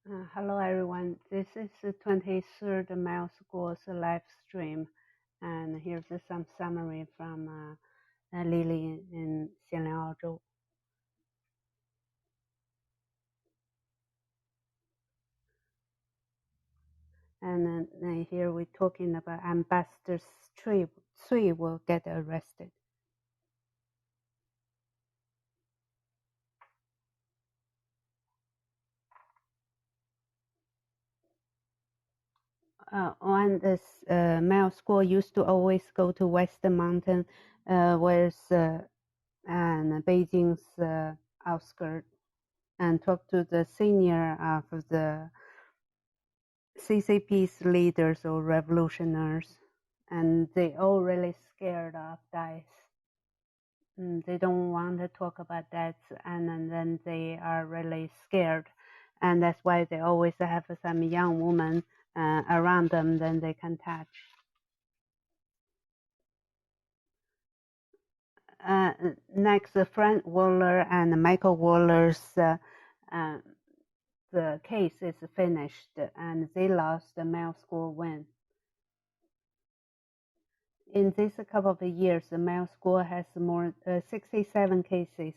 Hello everyone, this is the 23rd Mile School's live stream, and here's some summary from Lily in 闲聊澳洲. And here we're talking about Ambassador Sui will get arrested. When this Mile School used to always go to Western Mountain, where's and Beijing's outskirts, and talk to the senior of the CCP's leaders or revolutionaries, and they all really scared of dice. They don't want to talk about that, and then they are really scared, and that's why they always have some young woman around them, then they can touch. Next, Frank Waller and Michael Waller's the case is finished, and they lost the Male School win. In this couple of years, the Male School has more 67 cases.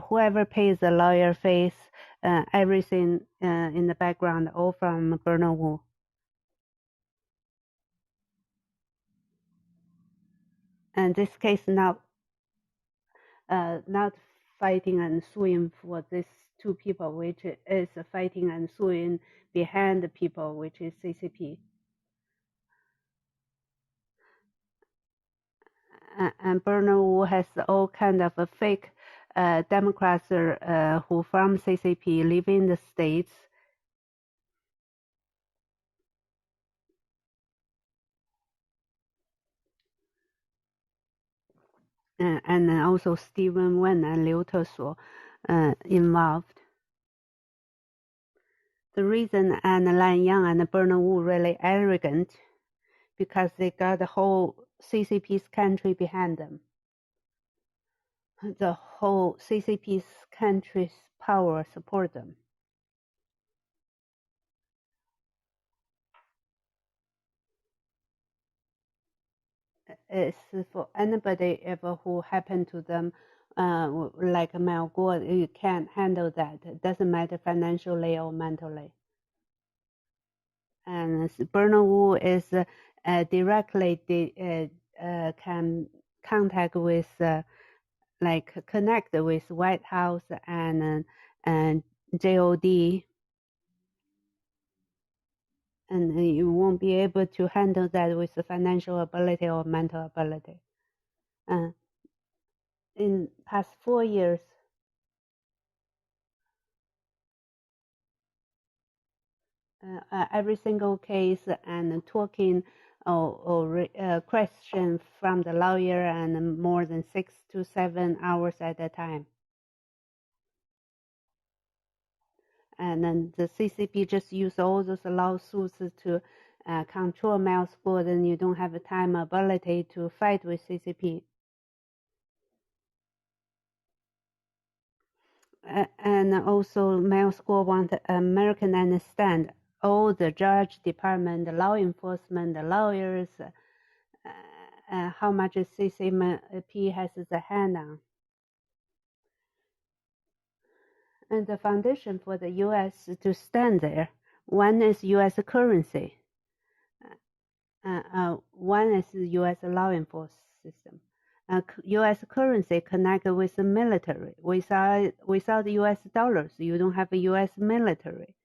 Whoever pays the lawyer fees, everything in the background, all from Bernard Wu. And this case not fighting and suing for these two people, which is fighting and suing behind the people, which is CCP. And Bernard Wu has all kind of a fake Democrats who from CCP live in the States. And also Stephen Wen and Liu Tesuo involved. The reason and Lan Yang and Bernard Wu really arrogant because they got the whole CCP's country behind them. The whole CCP's country's power support them. It's for anybody ever who happened to them, like Mel Guo, you can't handle that. It doesn't matter financially or mentally. And Bernard Wu is directly can contact with, like connect with White House and JOD, and you won't be able to handle that with the financial ability or mental ability. In past 4 years, every single case and talking or question from the lawyer and more than 6 to 7 hours at a time. And then the CCP just use all those lawsuits to control Male School, and you don't have the time ability to fight with CCP. And also Male School want American understand all the judge department, the law enforcement, the lawyers, how much CCP has the hand on. And the foundation for the U.S. to stand there, one is U.S. currency, one is U.S. law enforcement system. U.S. currency connected with the military. Without U.S. dollars, you don't have a U.S. military.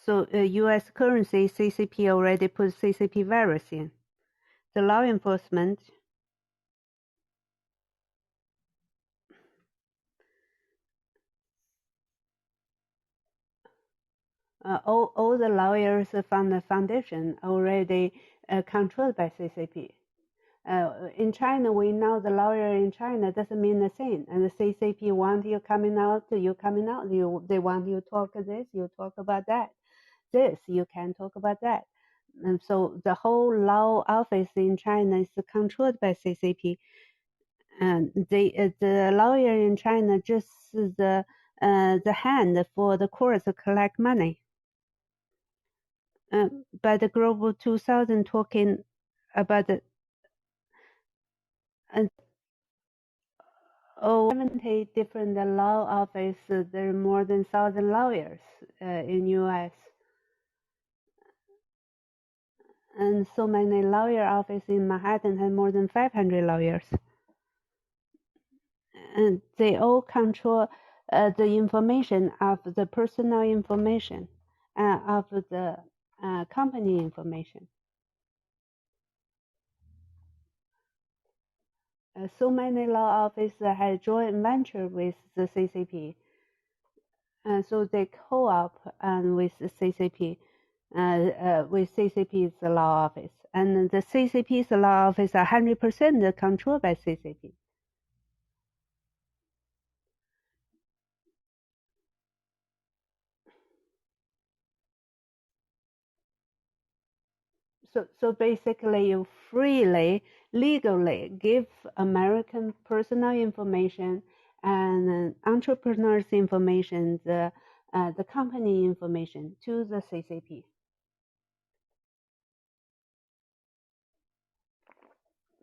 So U.S. currency, CCP already put CCP virus in. The law enforcement, all the lawyers from the foundation already controlled by CCP. In China, we know the lawyer in China doesn't mean the same. And the CCP want you coming out, you coming out. They want you talk this, you talk about that. This, you can talk about that. And so the whole law office in China is controlled by CCP. And the lawyer in China just the hand for the courts to collect money. By the Global 2000 talking about the 70 different law offices. There are more than 1,000 lawyers in U.S. And so many lawyer offices in Manhattan have more than 500 lawyers. And they all control the information of the personal information of the company information. So many law offices have joint venture with the CCP. So they co-op with the CCP, with CCP's law office. And the CCP's law office are 100% controlled by CCP. So basically, you freely, legally give American personal information and entrepreneurs' information, the company information to the CCP.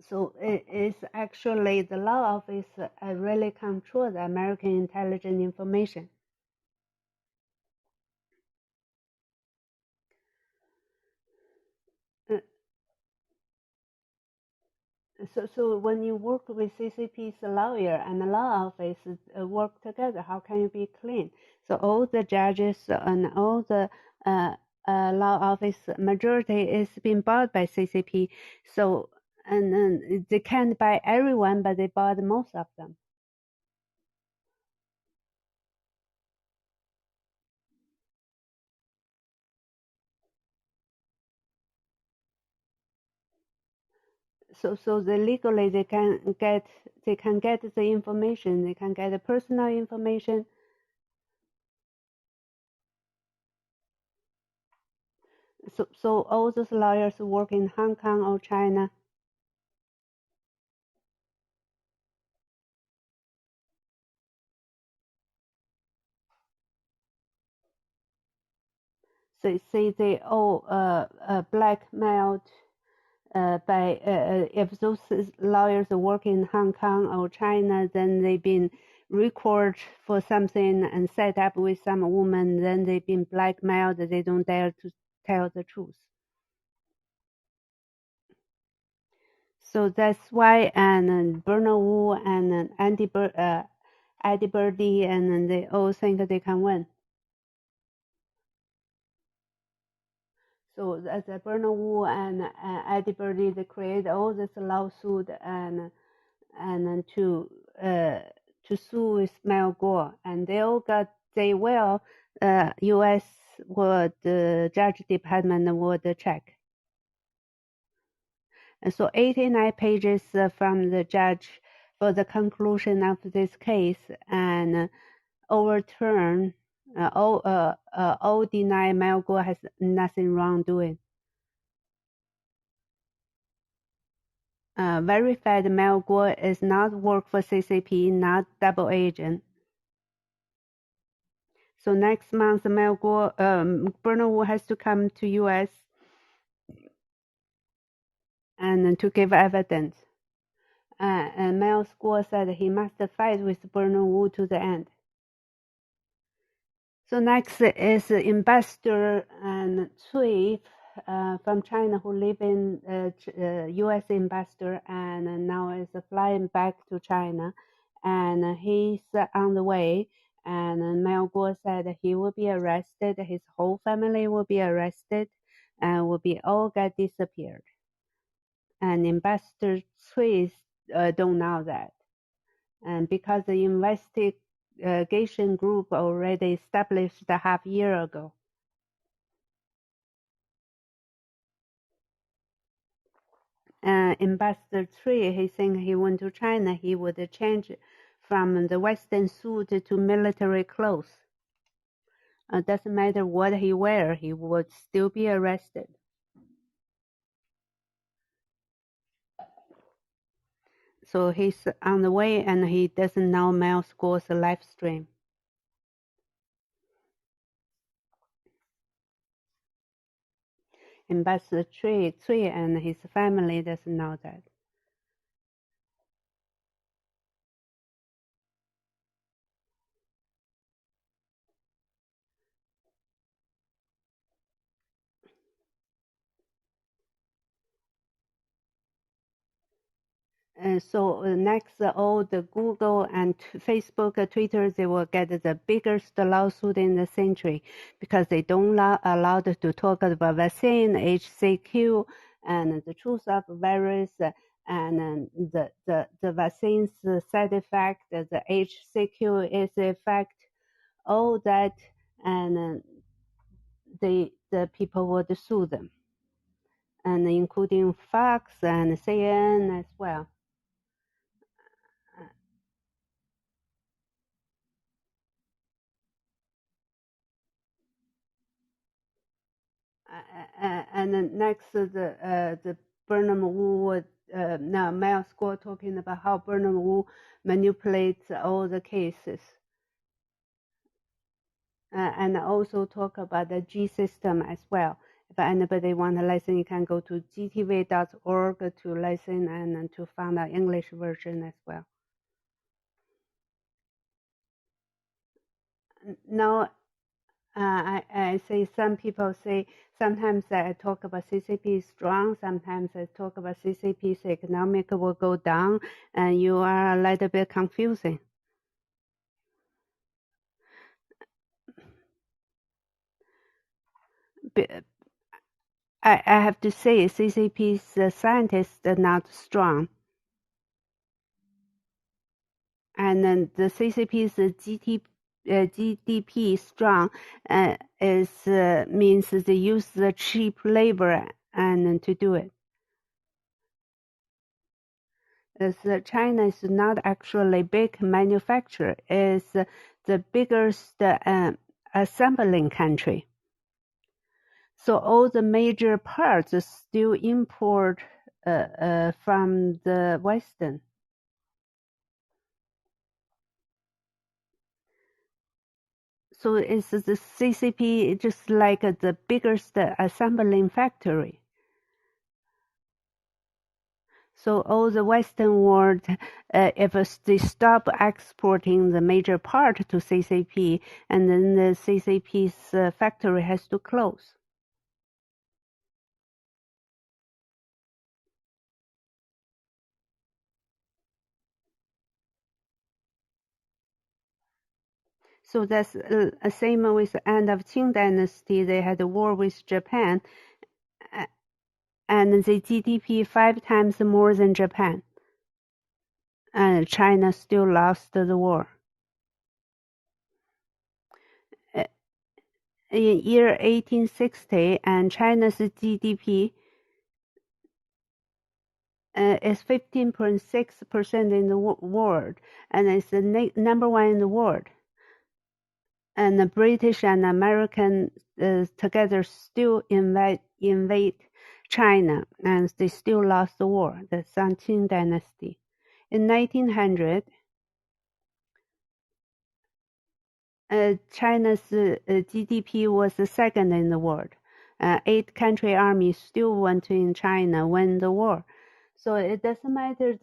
So it is actually the law office really controls American intelligence information. Uh, So when you work with CCP's lawyer and the law office work together, how can you be clean? So all the judges and all the law office majority is being bought by CCP. So and they can't buy everyone, but they bought most of them. So they legally they can get the information, they can get the personal information. So all those lawyers work in Hong Kong or China. So say they all blackmailed by if those lawyers work in Hong Kong or China, then they've been recorded for something and set up with some woman, then they've been blackmailed. They don't dare to tell the truth. So that's why and Bernard Wu and Eddie Birdie and they all think they can win. So as Bernard Wu and Eddie Birdie, they create all this lawsuit and to sue Ismail Gore, and they all got U.S. would Judge Department would check. And so 89 pages from the judge for the conclusion of this case and overturn all deny Mel Gore has nothing wrong doing. Verified Mel Gore is not work for CCP, not double agent. So next month, Mel Gore, Bernard Wu has to come to U.S. and to give evidence. And Mel Gore said he must fight with Bernard Wu to the end. So next is Ambassador and Cui from China who live in U.S. ambassador and now is flying back to China, and he's on the way. And Mel Gore said he will be arrested, his whole family will be arrested, and will be all get disappeared. And Ambassador Cui don't know that, and because the investigation group already established a half year ago. Ambassador Tree, he think he went to China, he would change from the Western suit to military clothes. Doesn't matter what he wear, he would still be arrested. So he's on the way, and he doesn't know Mel School's live stream. Ambassador Cui and his family doesn't know that. So next, all the Google and Facebook, Twitter, they will get the biggest lawsuit in the century because they don't allowed to talk about vaccine, HCQ, and the truth of virus, and the vaccine's side effect, the HCQ is effect, all that, and the people would sue them, and including Fox and CNN as well. And then next, the Burnham Wu would now Mel School talking about how Burnham Wu manipulates all the cases, and also talk about the G system as well. If anybody want to listen, you can go to gtv.org to listen and to find the English version as well. Now, I say some people say sometimes I talk about CCP is strong, sometimes I talk about CCP's economic will go down, and you are a little bit confusing. I have to say CCP's scientists are not strong. And then the CCP's GDP strong means they use the cheap labor and to do it. As China is not actually big manufacturer, is the biggest assembling country. So all the major parts still import from the Western. So it's the CCP just like the biggest assembling factory. So all the Western world, if they stop exporting the major part to CCP, and then the CCP's factory has to close. So that's the same with the end of Qing Dynasty. They had a war with Japan, and the GDP 5 times more than Japan. And China still lost the war. In year 1860, and China's GDP is 15.6% in the world, and it's the number one in the world. And the British and American together still invade China, and they still lost the war. The Qing Dynasty. In 1900, China's GDP was the second in the world. 8-country armies still went in China win the war. So it doesn't matter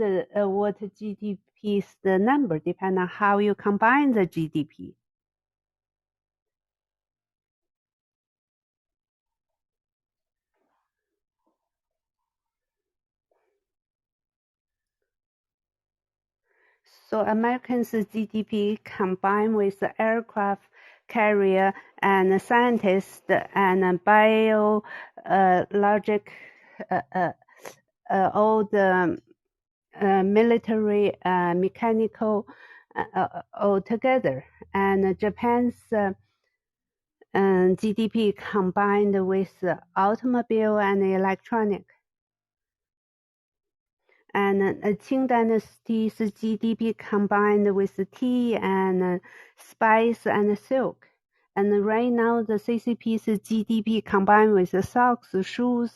what GDP is the number, depending on how you combine the GDP. So Americans' GDP combined with the aircraft carrier and scientists and biologic, all the military, mechanical, all together. And Japan's GDP combined with automobile and electronic. And Qing Dynasty's GDP combined with tea and spice and silk. And right now, the CCP's GDP combined with socks, shoes.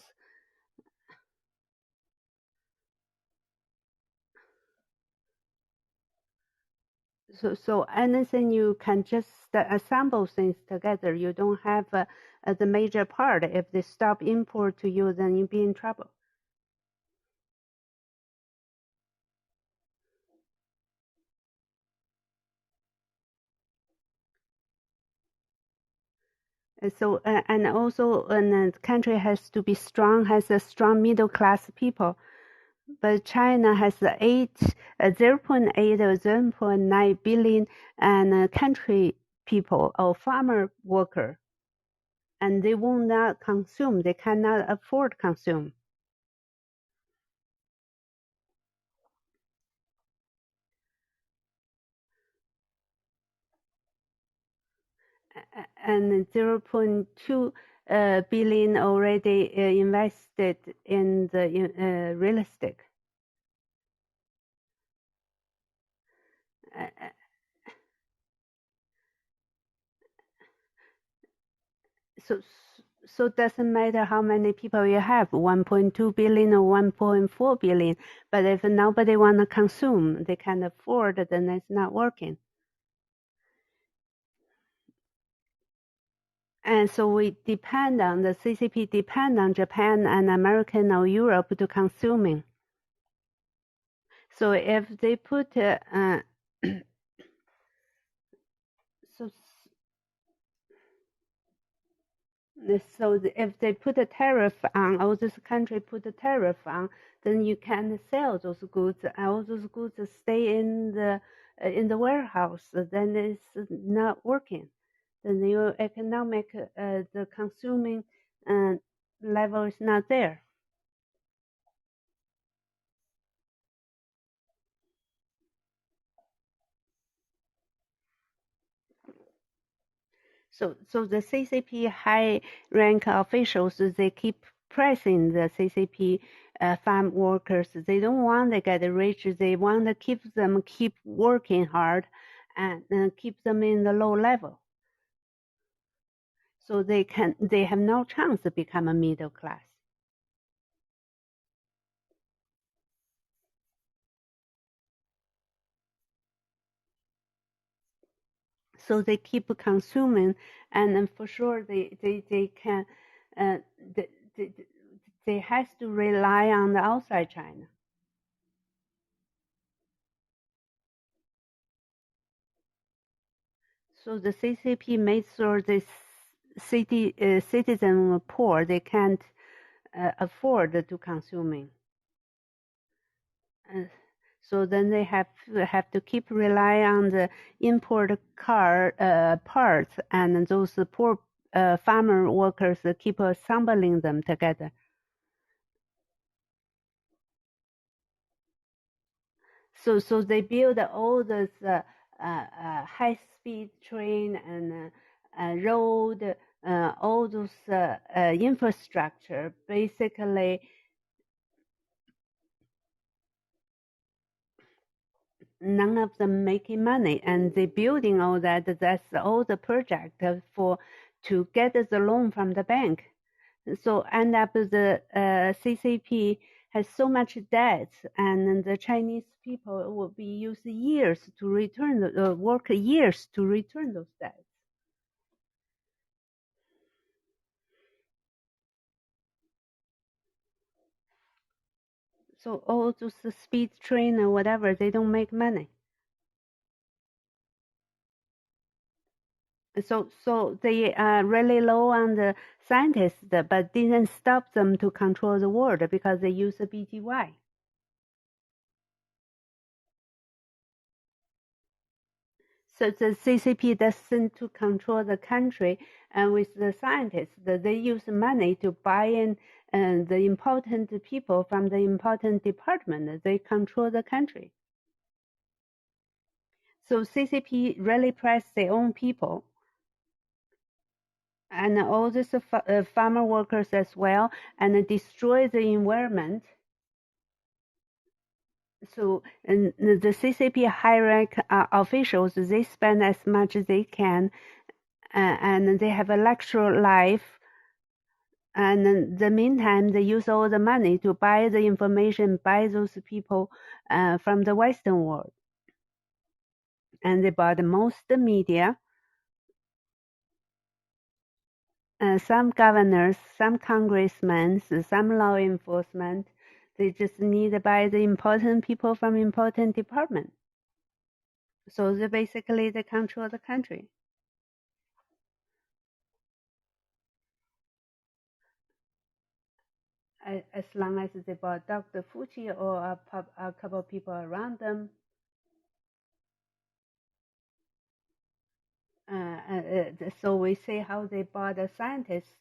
So anything you can just assemble things together. You don't have the major part. If they stop import to you, then you'll be in trouble. So and also, the country has to be strong, has a strong middle class people. But China has 0.8 or 0.9 billion and country people or farmer worker, and they will not consume. They cannot afford consume. And 0.2 billion already invested in the real estate. So so it doesn't matter how many people you have, 1.2 billion or 1.4 billion, but if nobody want to consume, they can afford, then it's not working. And so we depend on the CCP, depend on Japan and American or Europe to consuming. So if they put so if they put a tariff on, all this country put a tariff on, then you can't sell those goods. All those goods stay in the warehouse. Then it's not working. Then your economic, the consuming level is not there. So the CCP high rank officials, they keep pressing the CCP farm workers. They don't want to get rich. They want to keep them keep working hard and keep them in the low level. So they have no chance to become a middle class. So they keep consuming, and then for sure they can uh, they has to rely on the outside China. So the CCP made sure this citizen were poor, they can't afford to consuming. So then they have to keep rely on the import car parts, and those poor farmer workers keep assembling them together. So they build all this high speed train and road, all those infrastructure. Basically, none of them making money, and they building all that. That's all the project for to get the loan from the bank. So end up the CCP has so much debt, and the Chinese people will be used years to return work years to return those debts. So all those speed train or whatever, they don't make money. So they are really low on the scientists, but didn't stop them to control the world because they use the BTY. So the CCP doesn't to control the country, and with the scientists, they use money to buy in the important people from the important department. They control the country. So CCP really press their own people, and all these farmer workers as well, and destroy the environment. So and the CCP high rank officials, they spend as much as they can, and they have a luxury life. And in the meantime, they use all the money to buy the information, buy those people from the Western world. and they bought most media, some governors, some congressmen, some law enforcement. They just need to buy the important people from important departments. So they basically they control the country. As long as they bought Dr. Fuji or a couple of people around them, so we see how they bought a scientist,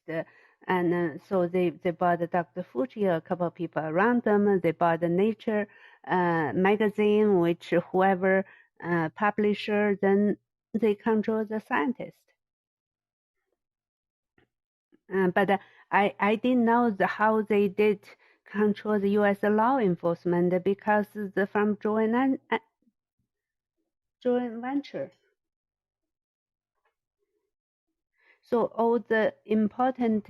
and so they bought Dr. Fuji, a couple of people around them. They bought the Nature magazine, which whoever publisher, then they control the scientist. But I didn't know how they did control the U.S. law enforcement because from joint venture. So all the important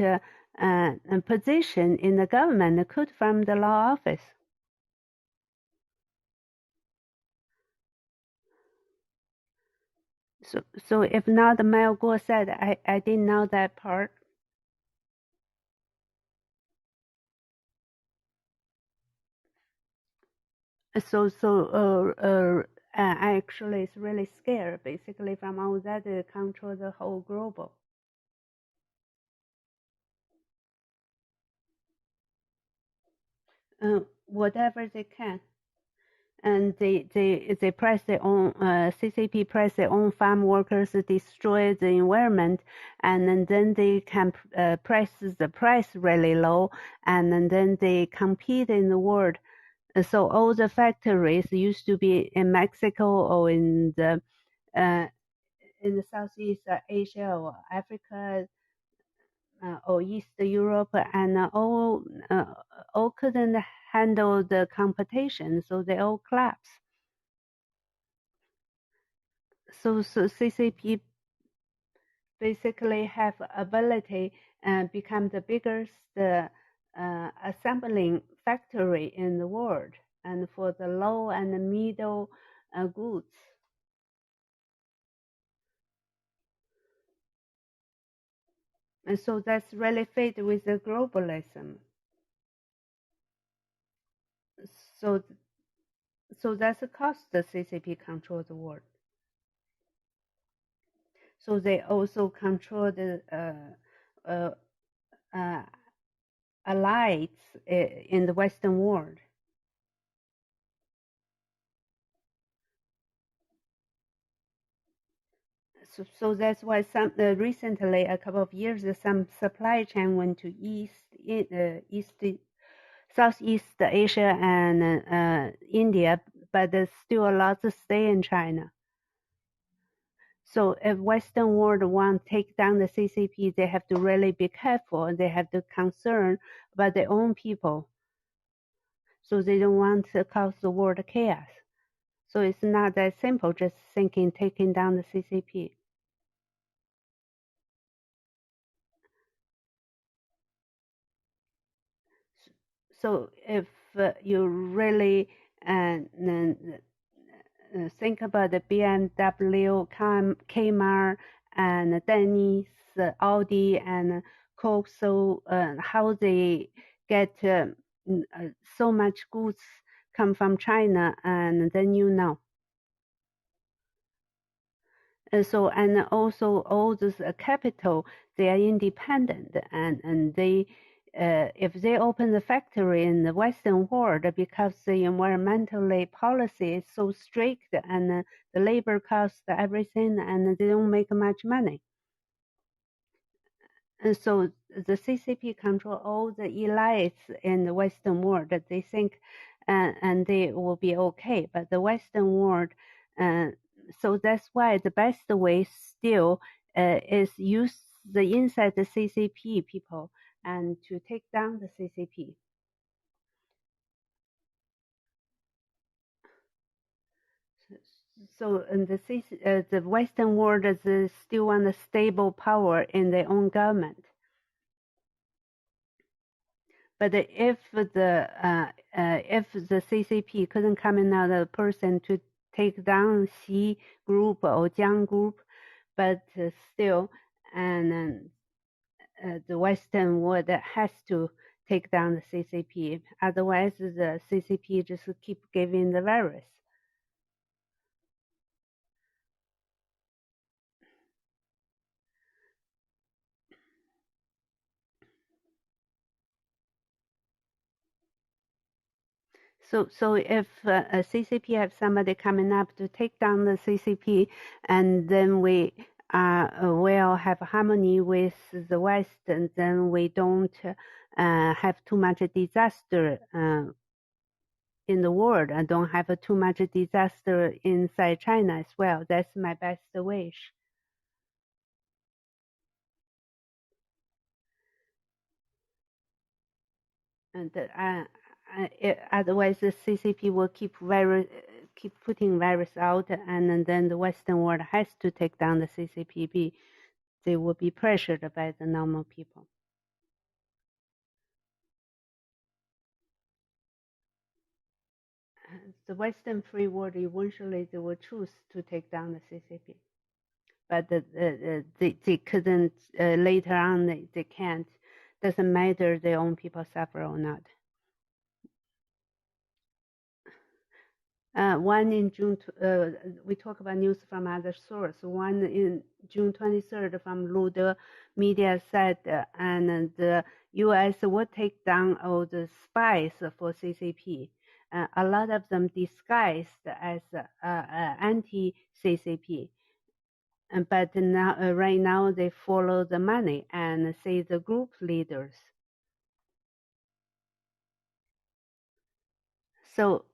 position in the government could from the law office. So if not, Mel Gore said, I didn't know that part. So I actually is really scared basically from all that control the whole global. Whatever they can. And they press their own CCP press their own farm workers, destroy the environment, and then they can press the price really low, and then they compete in the world. So all the factories used to be in Mexico or in the Southeast Asia or Africa or East Europe, and all couldn't handle the competition, so they all collapsed. So CCP basically have ability and become the biggest assembling factory in the world, and for the low and the middle goods. And so that's really fit with the globalism. So that's the cost the CCP control the world. So they also control the allies in the Western world. So that's why some recently, a couple of years, some supply chain went to Southeast Asia and India, but there's still a lot to stay in China. So if Western world want to take down the CCP, they have to really be careful. They have to concern about their own people. So they don't want to cause the world chaos. So it's not that simple, just thinking taking down the CCP. So if you really think about the BMW, Kmart, and Denny's, Audi, and Coke, so how they get so much goods come from China, and then you know. So and also all this capital, they are independent, and they if they open the factory in the Western world, because the environmentally policy is so strict and the labor cost everything, and they don't make much money. And so the CCP control all the elites in the Western world. That they think, and they will be okay. But the Western world, so that's why the best way still is use the inside the CCP people and to take down the CCP. So and the Western world is still want a stable power in their own government. But if the CCP couldn't come another person to take down Xi group or Jiang group, but still, and the Western world has to take down the CCP. Otherwise, the CCP just keep giving the virus. So if a CCP have somebody coming up to take down the CCP, and then we will have harmony with the West, and then we don't have too much disaster in the world, and don't have too much disaster inside China as well. That's my best wish. And otherwise the CCP will keep putting virus out, and then the Western world has to take down the CCP. They will be pressured by the normal people. The Western free world eventually they will choose to take down the CCP, but they couldn't later on. They can't. Doesn't matter their own people suffer or not. One in June, we talk about news from other source. One in June 23rd from Lude Media said, and the U.S. will take down all the spies for CCP. A lot of them disguised as anti-CCP. But now, right now, they follow the money and say the group leaders. So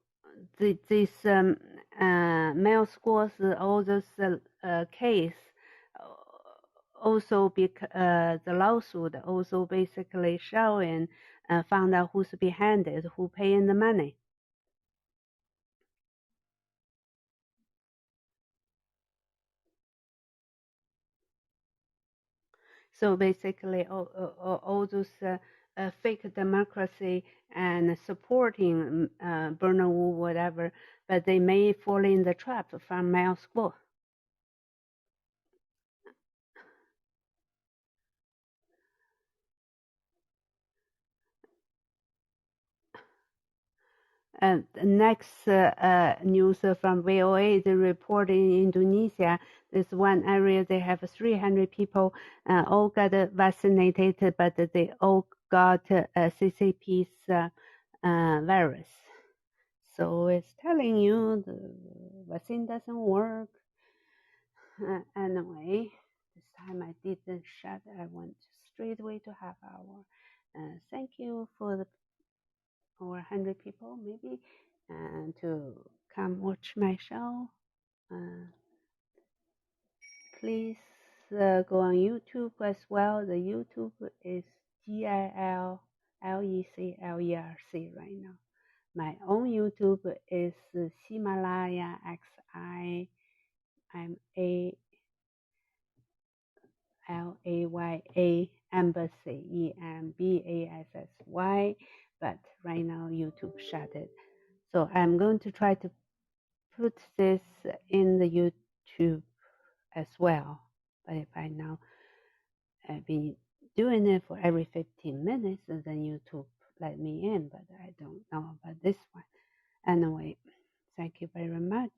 this mail scores, all those case, also the lawsuit also basically showing, found out who's behind it, who paying the money. So basically, all those fake democracy and supporting Bernard Wu, whatever, but they may fall in the trap from mail school. Next news from VOA, they report in Indonesia, there's one area they have 300 people all got vaccinated, but they all got CCP's virus. So it's telling you the vaccine doesn't work. Anyway, this time I didn't shut. I went straight away to half hour. Thank you for the over 100 people maybe to come watch my show. Please go on YouTube as well. The YouTube is GILLECLERC right now. My own YouTube is Himalaya XIMALAYA Embassy EMBASSY, but right now YouTube shut it. So I'm going to try to put this in the YouTube as well. But by now I've been doing it for every 15 minutes, and then YouTube let me in, but I don't know about this one. Anyway, thank you very much.